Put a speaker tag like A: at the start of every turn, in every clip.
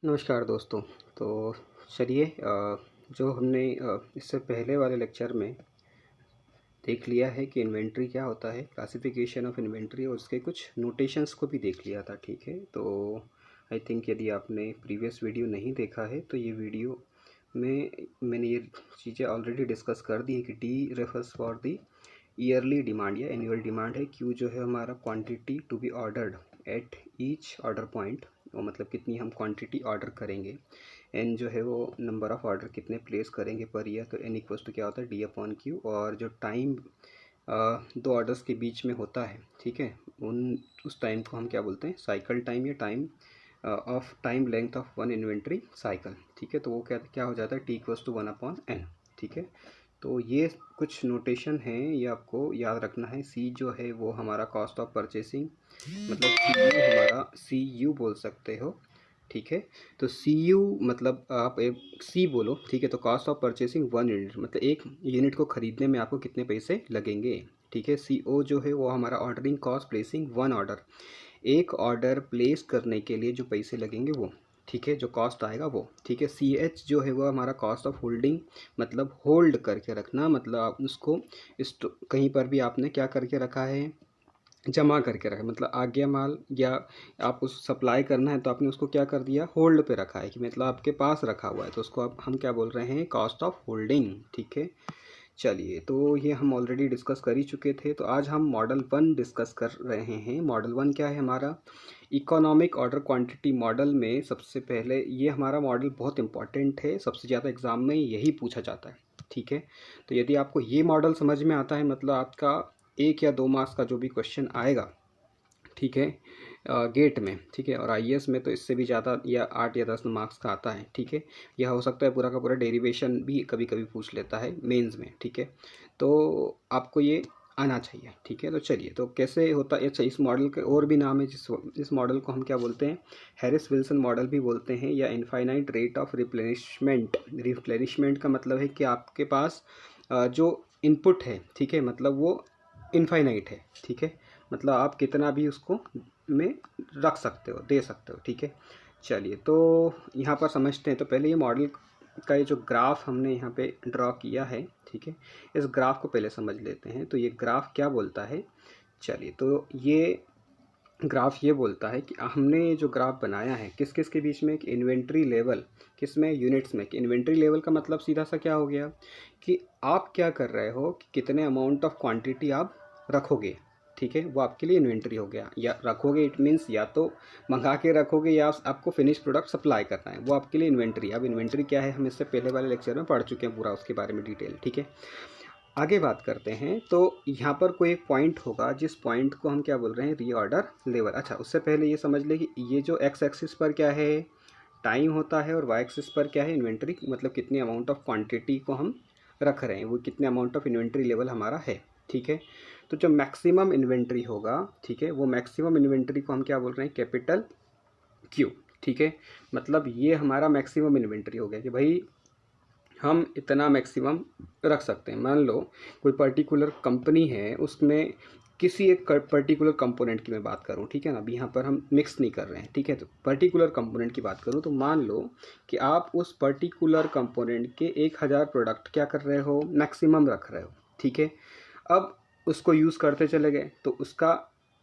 A: नमस्कार दोस्तों। तो चलिए, जो हमने इससे पहले वाले लेक्चर में देख लिया है कि इन्वेंट्री क्या होता है, क्लासिफिकेशन ऑफ इन्वेंट्री, और उसके कुछ नोटेशंस को भी देख लिया था। ठीक है, तो आई थिंक यदि आपने प्रीवियस वीडियो नहीं देखा है तो ये वीडियो में मैंने ये चीज़ें ऑलरेडी डिस्कस कर दी है कि D refers for the yearly demand या एनुअल डिमांड है। क्यू जो है हमारा quantity to be ordered at each order point, वो मतलब कितनी हम क्वांटिटी ऑर्डर करेंगे। एन जो है वो नंबर ऑफ़ ऑर्डर कितने प्लेस करेंगे पर ईयर, तो एन इक्वल्स टू क्या होता है डी अपॉन क्यू। और जो टाइम दो ऑर्डर्स के बीच में होता है, ठीक है, उस टाइम को हम क्या बोलते हैं, साइकिल टाइम या time length of one inventory cycle. ठीक है, तो वो क्या क्या हो जाता है, T equals to one upon N. ठीक है, तो ये कुछ नोटेशन हैं, ये आपको याद रखना है। सी जो है वो हमारा कॉस्ट ऑफ परचेसिंग, मतलब सी यू हमारा सी यू बोल सकते हो। ठीक है, तो सी यू मतलब आप एक सी बोलो, ठीक है, तो cost of purchasing one unit, मतलब एक यूनिट को ख़रीदने में आपको कितने पैसे लगेंगे। ठीक है, सी ओ जो है वो हमारा ordering cost placing one order, एक ऑर्डर प्लेस करने के लिए जो पैसे लगेंगे वो, ठीक है, जो कॉस्ट आएगा वो। ठीक है, सी एच जो है वो हमारा कॉस्ट ऑफ होल्डिंग, मतलब होल्ड करके रखना, मतलब आप उसको कहीं पर भी आपने क्या करके रखा है, जमा करके रखा, मतलब आ गया माल या आप उस सप्लाई करना है तो आपने उसको क्या कर दिया, होल्ड पे रखा है, कि मतलब आपके पास रखा हुआ है, तो उसको आप हम क्या बोल रहे हैं, कॉस्ट ऑफ होल्डिंग। ठीक है, चलिए, तो ये हम ऑलरेडी डिस्कस कर ही चुके थे। तो आज हम मॉडल वन डिस्कस कर रहे हैं। मॉडल वन क्या है हमारा, इकोनॉमिक ऑर्डर क्वांटिटी मॉडल में सबसे पहले ये हमारा मॉडल बहुत इंपॉर्टेंट है, सबसे ज़्यादा एग्जाम में यही पूछा जाता है। ठीक है, तो यदि आपको ये मॉडल समझ में आता है, मतलब आपका 1 या 2 मार्क्स का जो भी क्वेश्चन आएगा, ठीक है, गेट में, ठीक है, और आईएएस में तो इससे भी ज़्यादा या 8 या 10 मार्क्स का आता है। ठीक है, यह हो सकता है पूरा का पूरा डेरिवेशन भी कभी कभी पूछ लेता है मेंस में। ठीक है, तो आपको ये आना चाहिए। ठीक है, तो चलिए, तो कैसे होता है। अच्छा, इस मॉडल के और भी नाम है, इस मॉडल को हम क्या बोलते हैं, हैरिस विल्सन मॉडल भी बोलते हैं, या infinite rate of replenishment. Replenishment का मतलब है कि आपके पास जो इनपुट है, ठीक है, मतलब वो इनफाइनाइट है। ठीक है, मतलब आप कितना भी उसको में रख सकते हो, दे सकते हो। ठीक है, चलिए, तो यहाँ पर समझते हैं। तो पहले ये मॉडल का ये जो ग्राफ हमने यहाँ पे ड्रॉ किया है, ठीक है, इस ग्राफ को पहले समझ लेते हैं। तो ये ग्राफ क्या बोलता है, चलिए, तो ये ग्राफ ये बोलता है कि हमने ये जो ग्राफ बनाया है किस किस के बीच में, कि इन्वेंट्री लेवल, किस में, यूनिट्स में। कि इन्वेंट्री लेवल का मतलब सीधा सा क्या हो गया, कि आप क्या कर रहे हो, कि कितने अमाउंट ऑफ क्वांटिटी आप रखोगे। ठीक है, वो आपके लिए इन्वेंट्री हो गया। या रखोगे इट मीन्स या तो मंगा के रखोगे या आपको फिनिश प्रोडक्ट सप्लाई करना है, वो आपके लिए इन्वेंट्री। अब इन्वेंट्री क्या है, हम इससे पहले वाले लेक्चर में पढ़ चुके हैं पूरा उसके बारे में डिटेल। ठीक है, आगे बात करते हैं। तो यहाँ पर कोई एक पॉइंट होगा जिस पॉइंट को हम क्या बोल रहे हैं, रीऑर्डर लेवल। अच्छा, उससे पहले ये समझ ले कि ये जो एक्स एक्सिस पर क्या है, टाइम होता है, और वाई एक्सिस पर क्या है, इन्वेंट्री, मतलब कितनी अमाउंट ऑफ क्वांटिटी को हम रख रहे हैं, वो कितने अमाउंट ऑफ इन्वेंट्री लेवल हमारा है। ठीक है, तो जो मैक्सिमम इन्वेंट्री होगा, ठीक है, वो मैक्सिमम इन्वेंट्री को हम क्या बोल रहे हैं, कैपिटल क्यू। ठीक है, मतलब ये हमारा मैक्सिमम इन्वेंट्री हो गया, कि भाई हम इतना मैक्सिमम रख सकते हैं। मान लो कोई पर्टिकुलर कंपनी है, उसमें किसी एक पर्टिकुलर कंपोनेंट की मैं बात करूं, ठीक है ना, अभी यहाँ पर हम मिक्स नहीं कर रहे हैं। ठीक है, तो पर्टिकुलर कंपोनेंट की बात करूं, तो मान लो कि आप उस पर्टिकुलर कंपोनेंट के 1000 प्रोडक्ट क्या कर रहे हो, मैक्सिमम रख रहे हो। ठीक है, अब उसको यूज़ करते चले गए, तो उसका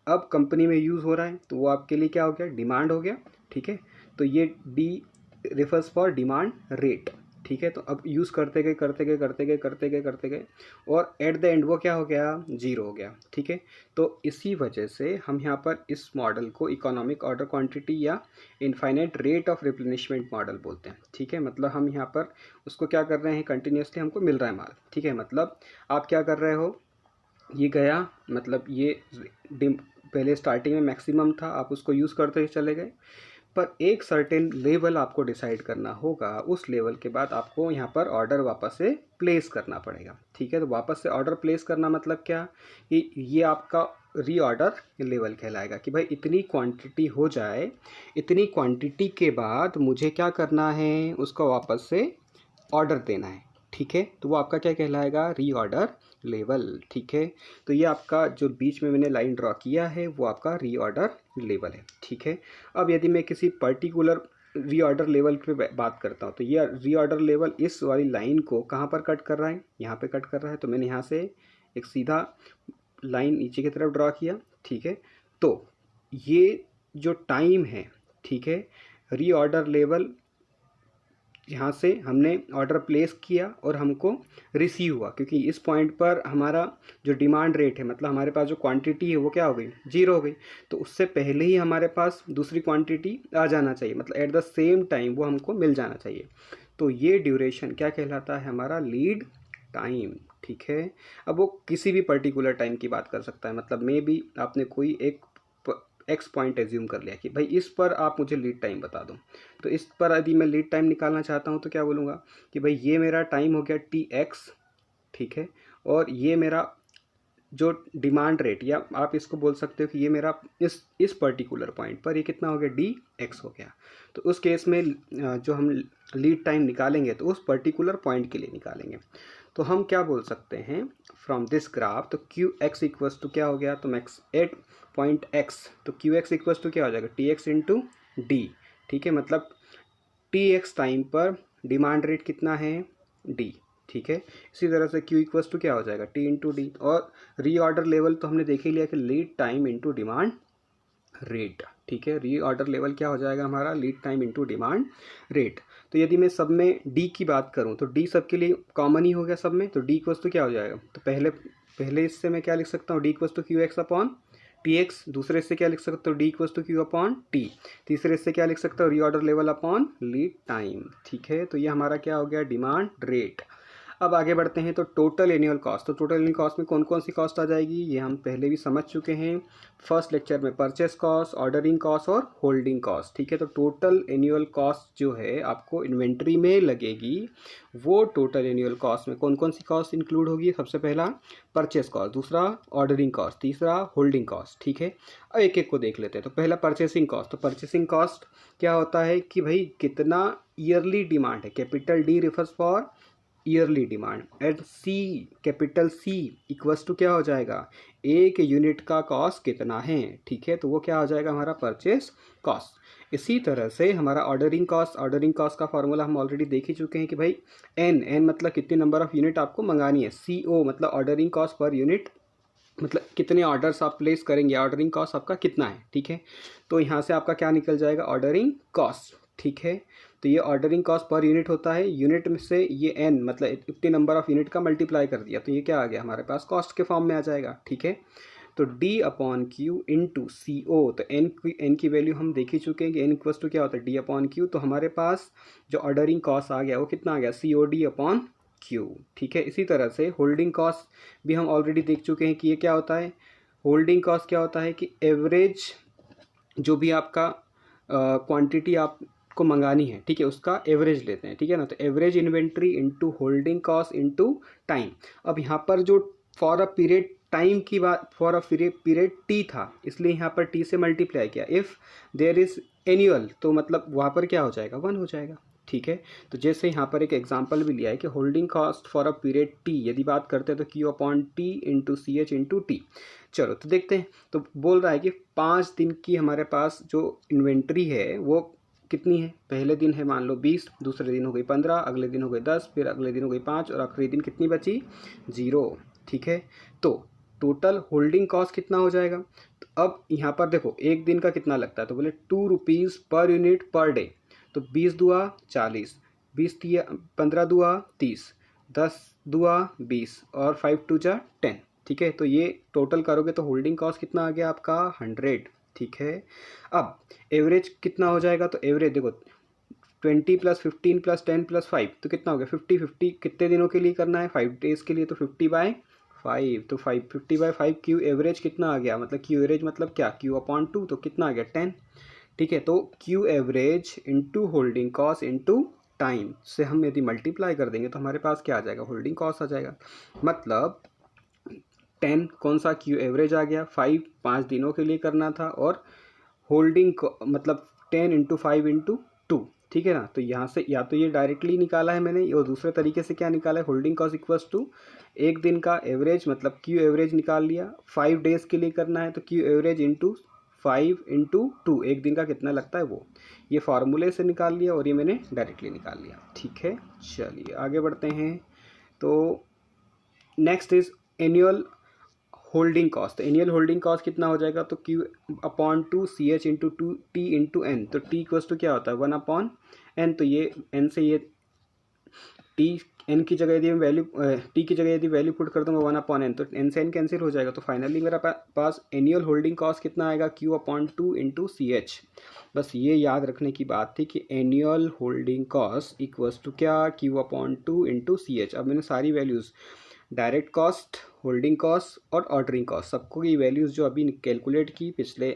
A: अब कंपनी में यूज़ हो रहा है, तो वो आपके लिए क्या हो गया, डिमांड हो गया। ठीक है, तो ये D refers for demand rate. ठीक है, तो अब यूज़ करते गए करते गए करते गए करते गए करते गए, और एट द एंड वो क्या हो गया, जीरो हो गया। ठीक है, तो इसी वजह से हम यहाँ पर इस मॉडल को इकोनॉमिक ऑर्डर क्वांटिटी या infinite rate of replenishment model बोलते हैं। ठीक है, मतलब हम यहाँ पर उसको क्या कर रहे हैं, कंटिन्यूसली हमको मिल रहा है माल। ठीक है, मतलब आप क्या कर रहे हो, ये गया, मतलब ये पहले स्टार्टिंग में मैक्सिमम था, आप उसको यूज़ करते ही चले गए, पर एक सर्टेन लेवल आपको डिसाइड करना होगा। उस लेवल के बाद आपको यहाँ पर ऑर्डर वापस से प्लेस करना पड़ेगा। ठीक है, तो वापस से ऑर्डर प्लेस करना मतलब क्या, कि ये आपका रीऑर्डर लेवल कहलाएगा, कि भाई इतनी क्वांटिटी हो जाए, इतनी क्वांटिटी के बाद मुझे क्या करना है, उसको वापस से ऑर्डर देना है। ठीक है, तो वो आपका क्या कहलाएगा, रीऑर्डर लेवल। ठीक है, तो ये आपका जो बीच में मैंने लाइन ड्रॉ किया है वो आपका रीऑर्डर लेवल है। ठीक है, अब यदि मैं किसी पर्टिकुलर रीऑर्डर लेवल पे बात करता हूँ, तो ये रीऑर्डर लेवल इस वाली लाइन को कहाँ पर कट कर रहा है, यहाँ पे कट कर रहा है। तो मैंने यहाँ से एक सीधा लाइन नीचे की तरफ ड्रॉ किया, ठीक है। तो ये जो टाइम है, ठीक है, रीऑर्डर लेवल यहाँ से हमने ऑर्डर प्लेस किया और हमको रिसीव हुआ, क्योंकि इस पॉइंट पर हमारा जो डिमांड रेट है, मतलब हमारे पास जो क्वांटिटी है वो क्या हो गई, 0 हो गई। तो उससे पहले ही हमारे पास दूसरी क्वांटिटी आ जाना चाहिए, मतलब एट द सेम टाइम वो हमको मिल जाना चाहिए। तो ये ड्यूरेशन क्या कहलाता है, हमारा लीड टाइम, ठीक है। अब वो किसी भी पर्टिकुलर टाइम की बात कर सकता है, मतलब मे बी आपने कोई एक एक्स पॉइंट एज्यूम कर लिया कि भाई इस पर आप मुझे लीड टाइम बता दो। तो इस पर यदि मैं लीड टाइम निकालना चाहता हूँ तो क्या बोलूँगा कि भाई ये मेरा टाइम हो गया टी एक्स, ठीक है, और ये मेरा जो डिमांड रेट, या आप इसको बोल सकते हो कि ये मेरा इस पर्टिकुलर पॉइंट पर ये कितना हो गया, डी एक्स हो गया। तो उस केस में जो हम लीड टाइम निकालेंगे तो उस पर्टिकुलर पॉइंट के लिए निकालेंगे। तो हम क्या बोल सकते हैं फ्रॉम दिस ग्राफ, तो क्यू एक्स इक्वल्स टू क्या हो गया, तो मैक्स एट पॉइंट एक्स, तो क्यू एक्स इक्वल्स टू क्या हो जाएगा, टी एक्स इंटू डी, ठीक है। मतलब टी एक्स टाइम पर डिमांड रेट कितना है, डी, ठीक है। इसी तरह से क्यू इक्वल्स टू क्या हो जाएगा, टी इंटू डी। और रीऑर्डर लेवल तो हमने देख ही लिया कि lead time into demand rate, ठीक है। रीऑर्डर लेवल क्या हो जाएगा हमारा, lead time into demand rate. तो यदि मैं सब में डी की बात करूं तो डी सबके लिए कॉमन ही हो गया सब में, तो डी इक्वल्स टू क्या हो जाएगा, तो पहले इससे मैं क्या लिख सकता हूँ, D equals to Q X upon T X. दूसरे से क्या लिख सकता हूँ, D equals to Q upon T. तीसरे से क्या लिख सकता हूँ, reorder level upon lead time, ठीक है। तो ये हमारा क्या हो गया, डिमांड रेट। अब आगे बढ़ते हैं, तो टोटल एनुअल कॉस्ट, तो टोटल एनुअल कॉस्ट में कौन कौन सी कॉस्ट आ जाएगी, ये हम पहले भी समझ चुके हैं फर्स्ट लेक्चर में, परचेस कॉस्ट, ऑर्डरिंग कॉस्ट और होल्डिंग कॉस्ट, ठीक है। तो टोटल एनुअल कॉस्ट जो है आपको इन्वेंट्री में लगेगी, वो टोटल एनुअल कॉस्ट में कौन कौन सी कॉस्ट इंक्लूड होगी, सबसे पहला परचेस कॉस्ट, दूसरा ऑर्डरिंग कॉस्ट, तीसरा होल्डिंग कॉस्ट, ठीक है। अब एक एक को देख लेते हैं। तो पहला परचेसिंग कॉस्ट, तो परचेसिंग कॉस्ट क्या होता है कि भाई कितना ईयरली डिमांड है, capital D refers for yearly demand, at C, capital C equals to क्या हो जाएगा, एक यूनिट का कॉस्ट कितना है, ठीक है। तो वो क्या हो जाएगा हमारा परचेस कॉस्ट। इसी तरह से हमारा ऑर्डरिंग कॉस्ट का फॉर्मूला हम ऑलरेडी देख ही चुके हैं कि भाई एन मतलब कितने नंबर ऑफ यूनिट आपको मंगानी है, सी ओ मतलब ऑर्डरिंग कॉस्ट पर यूनिट, मतलब कितने ऑर्डर्स आप प्लेस करेंगे, ऑर्डरिंग कॉस्ट आपका कितना है, ठीक है। तो यहाँ से आपका क्या निकल जाएगा, ऑर्डरिंग कॉस्ट, ठीक है। तो ये ऑर्डरिंग कॉस्ट पर यूनिट होता है, यूनिट में से ये एन मतलब इतने नंबर ऑफ यूनिट का मल्टीप्लाई कर दिया, तो ये क्या आ गया हमारे पास, कॉस्ट के फॉर्म में आ जाएगा, ठीक है। तो D upon Q into C ओ, तो एन की वैल्यू हम देख ही चुके हैं कि एन इक्वल्स टू क्या होता है, डी अपॉन क्यू। तो हमारे पास जो ऑर्डरिंग कॉस्ट आ गया वो कितना आ गया, सी ओ डी अपॉन क्यू, ठीक है। इसी तरह से होल्डिंग कॉस्ट भी हम ऑलरेडी देख चुके हैं कि ये क्या होता है, होल्डिंग कॉस्ट क्या होता है कि एवरेज जो भी आपका क्वांटिटी आपको मंगानी है, ठीक है, उसका एवरेज लेते हैं, ठीक है ना। तो average inventory into holding cost into time. अब यहाँ पर जो फॉर अ पीरियड टाइम की बात, फॉर अ पीरियड टी था, इसलिए यहाँ पर टी से मल्टीप्लाई किया। इफ़ देयर इज एनुअल तो मतलब वहाँ पर क्या हो जाएगा, 1 हो जाएगा, ठीक है। तो जैसे यहाँ पर एक एग्जांपल भी लिया है कि holding cost for a period T यदि बात करते हैं तो Q upon T into C H into T. चलो तो देखते हैं, तो बोल रहा है कि 5 दिन की हमारे पास जो इन्वेंट्री है वो कितनी है, पहले दिन है मान लो 20, दूसरे दिन हो गई 15, अगले दिन हो गई 10, फिर अगले दिन हो गई 5 और आखिरी दिन कितनी बची, 0, ठीक है। तो टोटल होल्डिंग कॉस्ट कितना हो जाएगा, तो अब यहाँ पर देखो एक दिन का कितना लगता है, तो बोले 2 rupees per unit per day. तो 20 दुआ 40, 15 दुआ 30, 10 दुआ 20 और 5 टू जा 10, ठीक है। तो ये टोटल करोगे तो होल्डिंग कॉस्ट कितना आ गया आपका 100, ठीक है। अब एवरेज कितना हो जाएगा, तो एवरेज देखो 20 + 15 + 10 + 5 तो कितना हो गया 50 कितने दिनों के लिए करना है, 5 डेज़ के लिए, तो 50/5, तो 50/5 क्यू एवरेज कितना आ गया, मतलब क्यू एवरेज मतलब क्या, क्यू अपॉन 2, तो कितना आ गया 10, ठीक है। तो Q average into holding cost into time से हम यदि मल्टीप्लाई कर देंगे तो हमारे पास क्या आ जाएगा, होल्डिंग कॉस्ट आ जाएगा। मतलब 10 कौन सा क्यू एवरेज आ गया, 5 दिनों के लिए करना था, और होल्डिंग मतलब 10 × 5 × 2, ठीक है ना। तो यहाँ से या तो ये डायरेक्टली निकाला है मैंने, और दूसरे तरीके से क्या निकाला है, होल्डिंग कॉस्ट इक्वल्स टू एक दिन का एवरेज मतलब क्यू एवरेज निकाल लिया, 5 डेज़ के लिए करना है तो क्यू एवरेज इंटू 5 × 2, एक दिन का कितना लगता है वो, ये फार्मूले से निकाल लिया और ये मैंने डायरेक्टली निकाल लिया। ठीक है, चलिए आगे बढ़ते हैं। तो next is annual holding cost. Annual holding cost कितना हो जाएगा, तो Q/2 CH × 2 T × N। तो T इक्वल्स टू क्या होता है 1/N, तो ये N से ये T N की जगह यदि वैल्यू T की जगह यदि वैल्यू पुट कर दूंगा 1/N, तो N से N कैंसिल हो जाएगा। तो फाइनली मेरा पास एनुअल होल्डिंग कॉस्ट कितना आएगा Q/2 × CH। बस ये याद रखने की बात थी कि annual holding cost equals to क्या Q/2 × CH। अब मैंने सारी values direct cost, holding cost और ऑर्डरिंग कॉस्ट सबको की वैल्यूज़ जो अभी कैलकुलेट की पिछले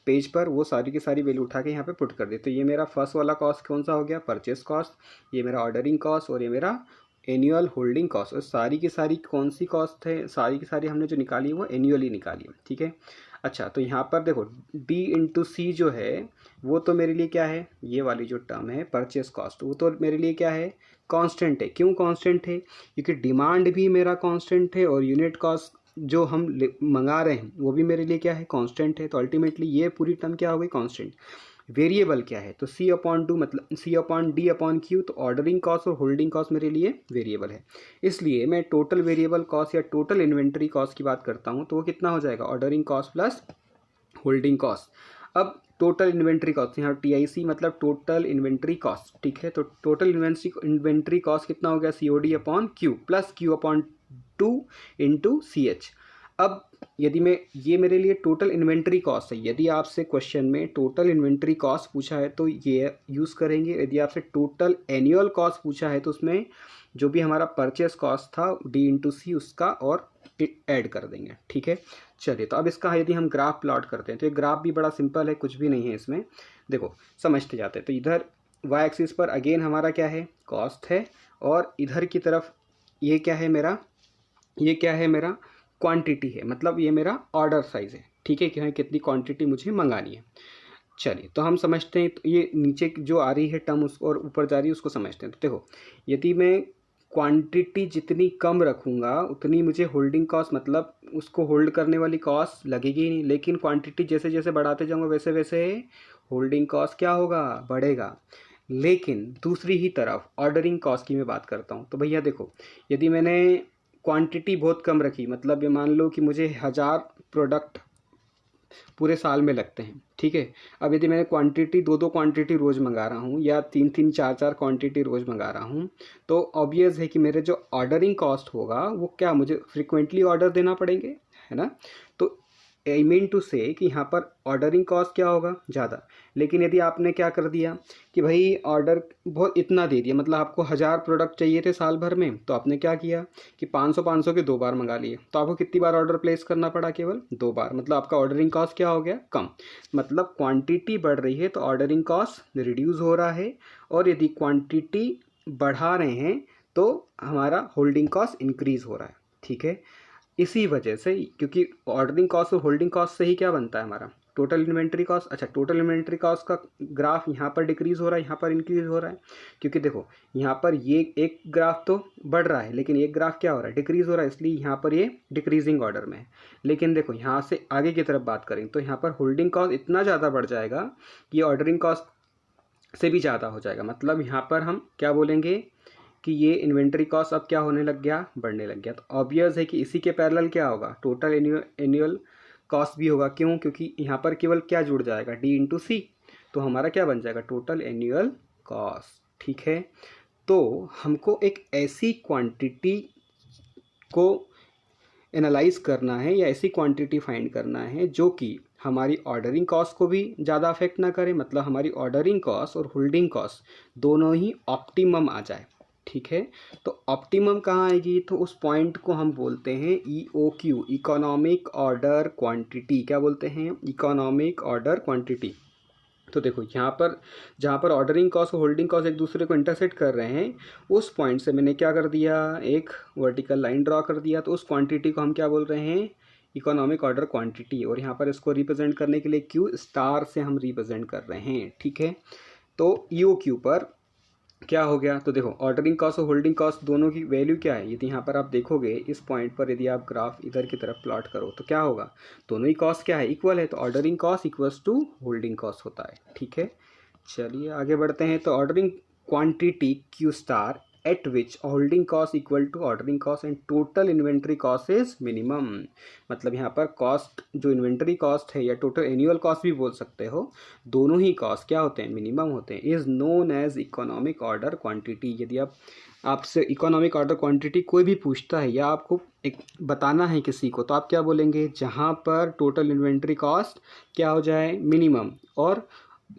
A: पेज पर, वो सारी की सारी वैल्यू उठा के यहाँ पे पुट कर दी। तो ये मेरा फर्स्ट वाला कॉस्ट कौन सा हो गया, परचेस कॉस्ट, ये मेरा ऑर्डरिंग कॉस्ट और ये मेरा एनुअल होल्डिंग कॉस्ट। और सारी की सारी कौन सी कॉस्ट है, सारी की सारी हमने जो निकाली है वो एनुअली निकाली है। ठीक है, अच्छा तो यहाँ पर देखो D × C जो है वो तो मेरे लिए क्या है, ये वाली जो टर्म है परचेस कॉस्ट, वो तो मेरे लिए क्या है, कांस्टेंट है। क्यों कांस्टेंट है, क्योंकि डिमांड भी मेरा कांस्टेंट है और यूनिट कॉस्ट जो हम मंगा रहे हैं वो भी मेरे लिए क्या है, कांस्टेंट है। तो अल्टीमेटली ये पूरी टर्म क्या हो गई, कांस्टेंट। वेरिएबल क्या है, तो C/2 मतलब C/D/Q, तो ऑर्डरिंग कॉस्ट और होल्डिंग कॉस्ट मेरे लिए वेरिएबल है। इसलिए मैं टोटल वेरिएबल कॉस्ट या टोटल इन्वेंट्री कॉस्ट की बात करता हूँ तो वो कितना हो जाएगा, ordering cost plus holding cost. अब टोटल इन्वेंट्री कॉस्ट, यहाँ TIC मतलब टोटल इन्वेंट्री कॉस्ट। ठीक है, तो टोटल इन्वेंट्री कॉस्ट कितना हो गया, COD/Q प्लस Q/2 × CH। अब यदि मैं, ये मेरे लिए टोटल इन्वेंट्री कॉस्ट है। यदि आपसे क्वेश्चन में टोटल इन्वेंट्री कॉस्ट पूछा है तो ये यूज़ करेंगे। यदि आपसे टोटल एनुअल कॉस्ट पूछा है तो उसमें जो भी हमारा परचेस कॉस्ट था D × C उसका और ऐड कर देंगे। ठीक है, चलिए तो अब इसका यदि हम ग्राफ प्लॉट करते हैं तो ये ग्राफ भी बड़ा सिंपल है, कुछ भी नहीं है इसमें। देखो समझते जाते हैं। तो इधर y एक्सिस पर अगेन हमारा क्या है, कॉस्ट है, और इधर की तरफ ये क्या है मेरा, ये क्या है मेरा, क्वांटिटी है, मतलब ये मेरा ऑर्डर साइज है। ठीक है, कि कितनी क्वांटिटी मुझे मंगानी है। चलिए तो हम समझते हैं, तो ये नीचे जो आ रही है टर्म उसको और ऊपर जा रही है उसको समझते हैं। तो देखो यदि मैं क्वांटिटी जितनी कम रखूँगा उतनी मुझे होल्डिंग कॉस्ट, मतलब उसको होल्ड करने वाली कॉस्ट लगेगी ही नहीं। लेकिन क्वांटिटी जैसे जैसे बढ़ाते जाऊँगा वैसे वैसे होल्डिंग कॉस्ट क्या होगा, बढ़ेगा। लेकिन दूसरी ही तरफ ऑर्डरिंग कॉस्ट की मैं बात करता हूँ। तो भैया देखो यदि मैंने क्वांटिटी बहुत कम रखी, मतलब ये मान लो कि मुझे 1000 प्रोडक्ट पूरे साल में लगते हैं। ठीक है, अब यदि मैंने क्वांटिटी 2-2 क्वांटिटी रोज़ मंगा रहा हूँ या 3-3 4-4 क्वांटिटी रोज़ मंगा रहा हूँ, तो ऑब्वियस है कि मेरे जो ऑर्डरिंग कॉस्ट होगा वो क्या, मुझे फ्रिक्वेंटली ऑर्डर देना पड़ेंगे, है ना। तो आई मीन टू से कि यहाँ पर ऑर्डरिंग कॉस्ट क्या होगा, ज़्यादा। लेकिन यदि आपने क्या कर दिया कि भाई ऑर्डर बहुत इतना दे दिया, मतलब आपको 1000 प्रोडक्ट चाहिए थे साल भर में, तो आपने क्या किया कि 500 के 2 बार मंगा लिए, तो आपको कितनी बार ऑर्डर प्लेस करना पड़ा, केवल 2 बार। मतलब आपका ऑर्डरिंग कॉस्ट क्या हो गया, कम। मतलब क्वांटिटी बढ़ रही है तो ऑर्डरिंग कॉस्ट रिड्यूस हो रहा है, और यदि क्वांटिटी बढ़ा रहे हैं तो हमारा होल्डिंग कॉस्ट इंक्रीज हो रहा है। ठीक है, इसी वजह से, क्योंकि ऑर्डरिंग कॉस्ट और होल्डिंग कॉस्ट से ही क्या बनता है हमारा टोटल इन्वेंट्री कॉस्ट। अच्छा, टोटल इन्वेंट्री कॉस्ट का ग्राफ यहाँ पर डिक्रीज हो रहा है, यहाँ पर इंक्रीज हो रहा है, क्योंकि देखो यहाँ पर ये एक ग्राफ तो बढ़ रहा है लेकिन एक ग्राफ क्या हो रहा है, डिक्रीज हो रहा है, इसलिए यहाँ पर ये डिक्रीजिंग ऑर्डर में है। लेकिन देखो यहाँ से आगे की तरफ बात करें तो यहाँ पर होल्डिंग कॉस्ट इतना ज़्यादा बढ़ जाएगा कि ऑर्डरिंग कॉस्ट से भी ज़्यादा हो जाएगा। मतलब यहाँ पर हम क्या बोलेंगे कि ये इन्वेंट्री कॉस्ट अब क्या होने लग गया, बढ़ने लग गया। तो ऑब्वियस है कि इसी के पैरेलल क्या होगा, टोटल एनुअल कॉस्ट भी होगा। क्यों, क्योंकि यहाँ पर केवल क्या जुड़ जाएगा, D × C, तो हमारा क्या बन जाएगा, टोटल एनुअल कॉस्ट। ठीक है, तो हमको एक ऐसी क्वांटिटी को एनालाइज करना है या ऐसी क्वांटिटी फाइंड करना है जो कि हमारी ऑर्डरिंग कॉस्ट को भी ज़्यादा अफेक्ट ना करे, मतलब हमारी ऑर्डरिंग कॉस्ट और होल्डिंग कॉस्ट दोनों ही ऑप्टिमम आ जाए। ठीक है, तो ऑप्टिमम कहाँ आएगी, तो उस पॉइंट को हम बोलते हैं EOQ, इकोनॉमिक ऑर्डर क्वांटिटी। क्या बोलते हैं, इकोनॉमिक ऑर्डर क्वांटिटी। तो देखो यहाँ पर जहाँ पर ऑर्डरिंग कॉस्ट और होल्डिंग कॉस्ट एक दूसरे को इंटरसेक्ट कर रहे हैं, उस पॉइंट से मैंने क्या कर दिया, एक वर्टिकल लाइन ड्रॉ कर दिया। तो उस क्वांटिटी को हम क्या बोल रहे हैं, इकोनॉमिक ऑर्डर क्वांटिटी। और यहाँ पर इसको रिप्रेजेंट करने के लिए Q स्टार से हम रिप्रेजेंट कर रहे हैं। ठीक है, तो EOQ पर क्या हो गया, तो देखो ऑर्डरिंग कॉस्ट और होल्डिंग कॉस्ट दोनों की वैल्यू क्या है, यदि यहाँ पर आप देखोगे इस पॉइंट पर यदि आप ग्राफ इधर की तरफ प्लॉट करो तो क्या होगा, दोनों ही कॉस्ट क्या है, इक्वल है, तो ordering cost equals to holding cost होता है। ठीक है, चलिए आगे बढ़ते हैं। तो ordering quantity Q star at which holding cost equal to ordering cost and total inventory cost is minimum. मतलब यहाँ पर कॉस्ट जो इन्वेंट्री कॉस्ट है या टोटल एनुअल कॉस्ट भी बोल सकते हो, दोनों ही कॉस्ट क्या होते हैं, मिनिमम होते हैं। Is known as economic order quantity. यदि आपसे इकोनॉमिक ऑर्डर क्वांटिटी कोई भी पूछता है या आपको एक बताना है किसी को, तो आप क्या बोलेंगे, जहाँ पर टोटल इन्वेंट्री कॉस्ट क्या हो जाए, मिनिमम, और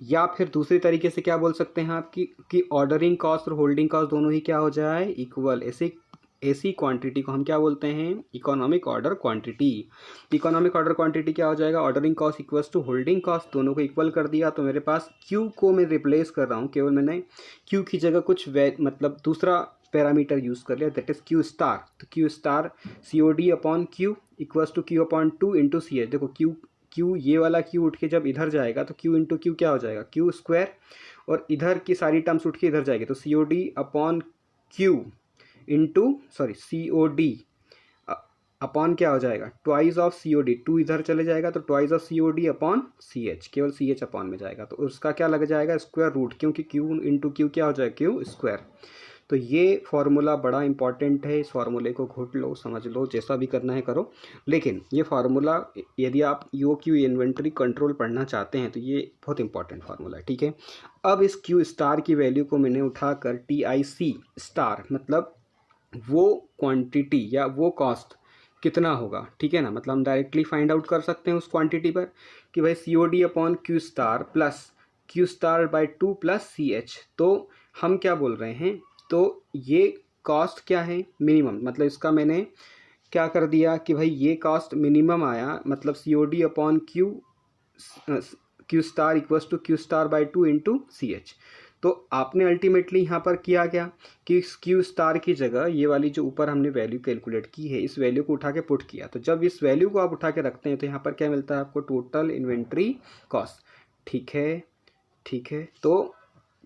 A: या फिर दूसरे तरीके से क्या बोल सकते हैं आप कि ऑर्डरिंग कॉस्ट और होल्डिंग कॉस्ट दोनों ही क्या हो जाए, इक्वल। ऐसी क्वांटिटी को हम क्या बोलते हैं, economic order quantity. Economic order quantity क्या हो जाएगा, ordering cost equals to holding cost, दोनों को इक्वल कर दिया तो मेरे पास क्यू को मैं रिप्लेस कर रहा हूँ, केवल मैंने क्यू की जगह कुछ मतलब दूसरा पैरामीटर यूज़ कर लिया, दैट इज क्यू स्टार। तो Q star C O D upon Q equals to Q upon 2 into C H. देखो क्यू ये वाला क्यू उठ के जब इधर जाएगा तो क्यू इंटू क्यू क्या हो जाएगा, क्यू स्क्वायर, और इधर की सारी टर्म्स उठ के इधर जाएगी तो C O D upon Q into C O D upon क्या हो जाएगा, twice of C O D, two इधर चले जाएगा तो twice of C O D upon C H, केवल सी एच अपॉन में जाएगा तो उसका क्या लग जाएगा, स्क्वायर रूट, क्योंकि क्यू इंटू क्यू क्या हो जाएगा, क्यू स्क्वायर। तो ये फार्मूला बड़ा इंपॉर्टेंट है, इस फार्मूले को घोट लो, समझ लो, जैसा भी करना है करो, लेकिन ये फार्मूला यदि आप यो क्यू इन्वेंट्री कंट्रोल पढ़ना चाहते हैं तो ये बहुत इंपॉर्टेंट फार्मूला है। ठीक है, अब इस क्यू स्टार की वैल्यू को मैंने उठाकर टी आई सी स्टार, मतलब वो क्वांटिटी या वो कॉस्ट कितना होगा, ठीक है ना, मतलब हम डायरेक्टली फाइंड आउट कर सकते हैं उस क्वांटिटी पर कि भाई C O D upon Q star plus Q star by 2 plus C H. तो हम क्या बोल रहे हैं, तो ये कॉस्ट क्या है, मिनिमम, मतलब इसका मैंने क्या कर दिया कि भाई ये कॉस्ट मिनिमम आया, मतलब C O D upon Q star equals to Q star by 2 into C H. तो आपने अल्टीमेटली यहाँ पर किया क्या कि क्यू स्टार की जगह ये वाली जो ऊपर हमने वैल्यू कैलकुलेट की है, इस वैल्यू को उठा के पुट किया, तो जब इस वैल्यू को आप उठा के रखते हैं तो यहाँ पर क्या मिलता है आपको, टोटल इन्वेंट्री कॉस्ट। ठीक है, ठीक है, तो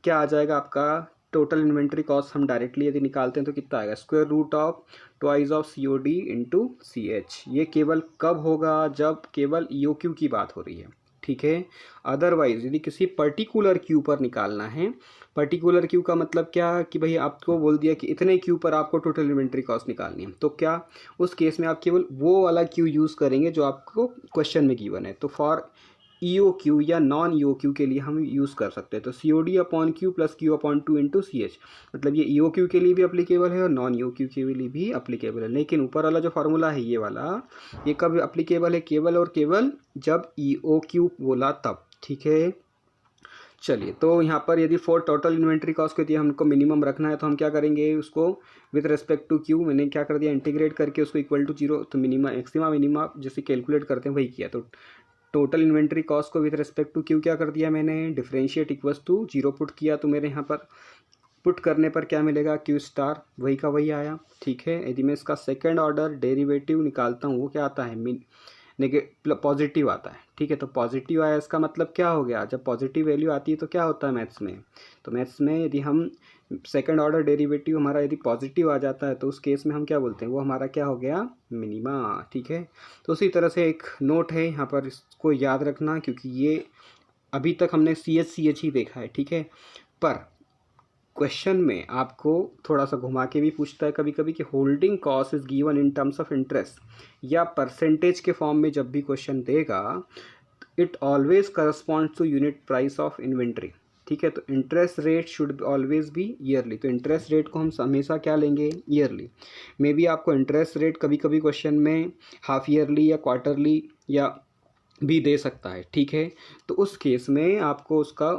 A: क्या आ जाएगा आपका टोटल इन्वेंट्री कॉस्ट, हम डायरेक्टली यदि निकालते हैं तो कितना आएगा, square root of twice of C O D into C H. ये केवल कब होगा, जब केवल ई ओ क्यू की बात हो रही है। ठीक है, अदरवाइज यदि किसी पर्टिकुलर क्यू पर निकालना है, पर्टिकुलर क्यू का मतलब क्या कि भाई आपको बोल दिया कि इतने क्यू पर आपको टोटल इन्वेंट्री कॉस्ट निकालनी है, तो क्या उस केस में आप केवल वो वाला क्यू यूज़ करेंगे जो आपको क्वेश्चन में गिवन है। तो फॉर ई ओ क्यू या नॉन ई ओ क्यू के लिए हम यूज़ कर सकते हैं, तो C O D upon Q plus Q upon 2 into C H, मतलब ये ई ओ क्यू के लिए भी अप्लीकेबल है और नॉन ई ओ क्यू के लिए भी अप्लीकेबल है। लेकिन ऊपर वाला जो फार्मूला है ये वाला, ये कब अप्लीकेबल है, केवल और केवल जब ई ओ क्यू बोला तब। ठीक है, चलिए, तो यहाँ पर यदि फॉर टोटल इन्वेंट्री कॉस्ट को यदि हमको मिनिमम रखना है तो हम क्या करेंगे, उसको विद रिस्पेक्ट टू क्यू मैंने क्या कर दिया, इंटीग्रेट करके उसको इक्वल टू 0, तो मिनिमा मैक्सिमा मिनिमा जैसे कैलकुलेट करते हैं वही किया। तो टोटल इन्वेंट्री कॉस्ट को विद रिस्पेक्ट टू क्यू क्या कर दिया मैंने, डिफरेंशिएट इक्वल्स टू 0 पुट किया, तो मेरे यहाँ पर पुट करने पर क्या मिलेगा, क्यू स्टार वही का वही आया। ठीक है, यदि मैं इसका सेकेंड ऑर्डर डेरिवेटिव निकालता हूँ वो क्या आता है, पॉजिटिव आता है। ठीक है, तो पॉजिटिव आया, इसका मतलब क्या हो गया, जब पॉजिटिव वैल्यू आती है तो क्या होता है मैथ्स में, तो मैथ्स में यदि हम सेकंड ऑर्डर डेरिवेटिव हमारा यदि पॉजिटिव आ जाता है तो उस केस में हम क्या बोलते हैं, वो हमारा क्या हो गया, मिनिमा। ठीक है, तो उसी तरह से एक नोट है यहाँ पर, इसको याद रखना, क्योंकि ये अभी तक हमने सी एच ही देखा है। ठीक है, पर क्वेश्चन में आपको थोड़ा सा घुमा के भी पूछता है कभी कभी कि holding cost is given in terms of interest या परसेंटेज के फॉर्म में जब भी क्वेश्चन देगा, it always corresponds to unit price of inventory. ठीक है, तो interest rate should always be yearly, तो इंटरेस्ट रेट को हम हमेशा क्या लेंगे, ईयरली। मे बी आपको इंटरेस्ट रेट कभी कभी क्वेश्चन में हाफ ईयरली या क्वार्टरली या भी दे सकता है। ठीक है, तो उस केस में आपको उसका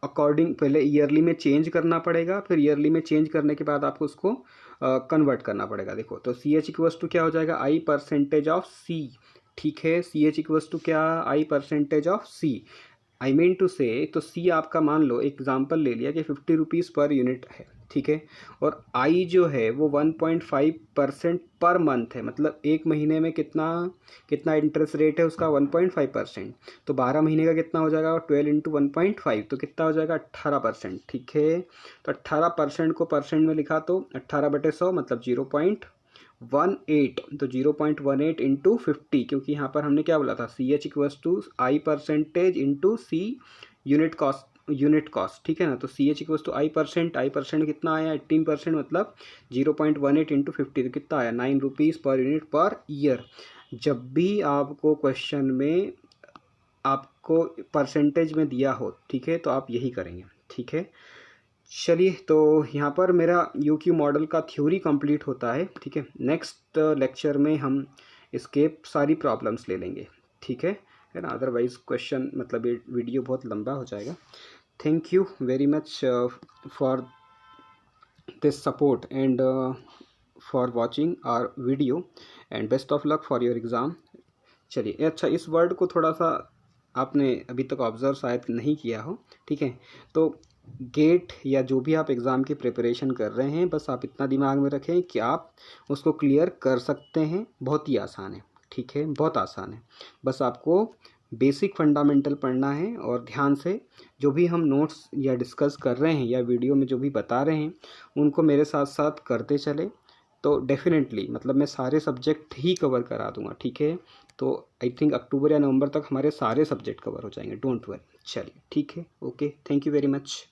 A: अकॉर्डिंग पहले ईयरली में चेंज करना पड़ेगा, फिर ईयरली में चेंज करने के बाद आपको उसको कन्वर्ट करना पड़ेगा। देखो, तो सी एच इक्वल्स टू क्या हो जाएगा, आई परसेंटेज ऑफ सी। ठीक है, सी एच इक्वल्स टू क्या, I percentage of C, I mean to say, तो सी आपका मान लो एग्जांपल ले लिया कि 50 रुपीज़ पर यूनिट है। ठीक है। और आई जो है वो 1.5% पर मंथ है, मतलब एक महीने में कितना कितना इंटरेस्ट रेट है उसका 1.5%। तो 12 महीने का कितना हो जाएगा 12 इंटू 1.5, तो कितना हो जाएगा 18%। ठीक है, तो 18% को परसेंट में लिखा तो 18/100 मतलब 0.18, तो 0.18 इंटू 50, क्योंकि यहाँ पर हमने क्या बोला था CH equals to I percentage into C unit cost. ठीक है ना, तो CH equals to I percent कितना आया 18%, मतलब 0.18 इंटू 50, तो कितना आया 9 rupees per unit per year. जब भी आपको क्वेश्चन में आपको परसेंटेज में दिया हो, ठीक है, तो आप यही करेंगे। ठीक है, चलिए, तो यहाँ पर मेरा UQ मॉडल का थ्योरी कंप्लीट होता है। ठीक है, नेक्स्ट लेक्चर में हम इसके सारी प्रॉब्लम्स ले लेंगे। ठीक है ना, अदरवाइज क्वेश्चन मतलब ये वीडियो बहुत लंबा हो जाएगा। Thank you very much for this support and for watching our video and best of luck for your exam. चलिए, अच्छा, इस वर्ड को थोड़ा सा आपने अभी तक ऑब्जर्व शायद नहीं किया हो। ठीक है, तो गेट या जो भी आप एग्ज़ाम की प्रिपरेशन कर रहे हैं, बस आप इतना दिमाग में रखें कि आप उसको क्लियर कर सकते हैं। बहुत ही आसान है। ठीक है, बहुत आसान है। बस आपको बेसिक फंडामेंटल पढ़ना है और ध्यान से जो भी हम नोट्स या डिस्कस कर रहे हैं या वीडियो में जो भी बता रहे हैं उनको मेरे साथ साथ करते चले, तो डेफिनेटली मतलब मैं सारे सब्जेक्ट ही कवर करा दूंगा। ठीक है, तो आई थिंक अक्टूबर या नवंबर तक हमारे सारे सब्जेक्ट कवर हो जाएंगे, डोंट वरी। चलिए, ठीक है, okay, thank you very much.